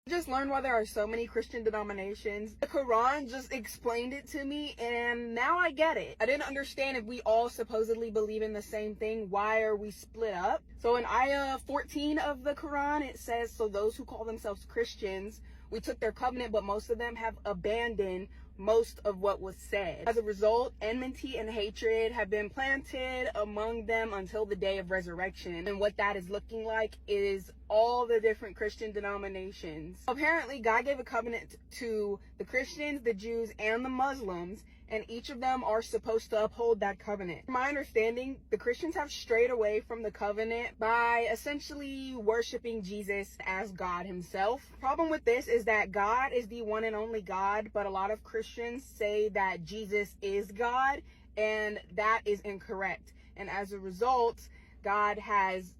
Just learned why there are so many Christian denominations. The Quran just explained it to me, and now I get it. I didn't understand if we all supposedly believe in the same thing, why are we split up? So in Ayah 14 of the Quran, it says, so those who call themselves Christians, we took their covenant, but most of them have abandoned most of what was said. As a result, enmity and hatred have been planted among them until the day of resurrection. And what that is looking like is all the different Christian denominations. Apparently, God gave a covenant to the Christians, the Jews, and the Muslims, and each of them are supposed to uphold that covenant. From my understanding, the Christians have strayed away from the covenant by essentially worshiping Jesus as God himself. Problem with this is that God is the one and only God, but a lot of Christians say that Jesus is God, and that is incorrect. And as a result, God has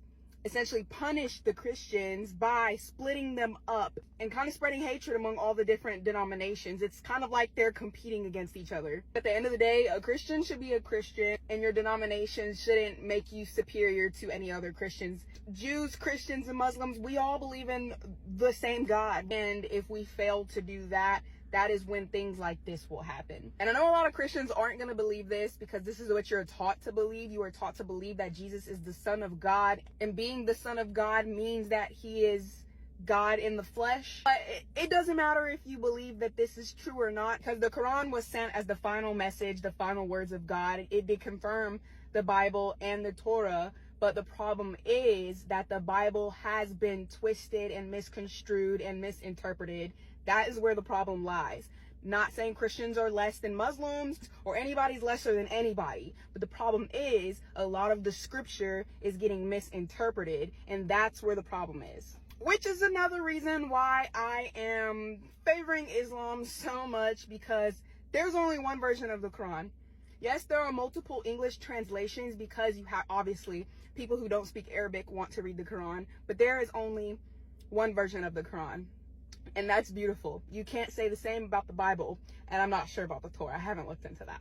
essentially punished the Christians by splitting them up and kind of spreading hatred among all the different denominations. It's kind of like they're competing against each other. At the end of the day, a Christian should be a Christian, and your denomination shouldn't make you superior to any other Christians. Jews, Christians, and Muslims, we all believe in the same God. And if we fail to do that, that is when things like this will happen. And I know a lot of Christians aren't going to believe this because this is what you're taught to believe. You are taught to believe that Jesus is the Son of God, and being the Son of God means that he is God in the flesh. But it doesn't matter if you believe that this is true or not, because the Quran was sent as the final message, the final words of God. It did confirm the Bible and the Torah. But the problem is that the Bible has been twisted and misconstrued and misinterpreted. That is where the problem lies. Not saying Christians are less than Muslims or anybody's lesser than anybody. But the problem is a lot of the scripture is getting misinterpreted, and that's where the problem is. Which is another reason why I am favoring Islam so much, because there's only one version of the Quran. Yes, there are multiple English translations because you have, obviously, people who don't speak Arabic want to read the Quran, but there is only one version of the Quran, and that's beautiful. You can't say the same about the Bible, and I'm not sure about the Torah. I haven't looked into that.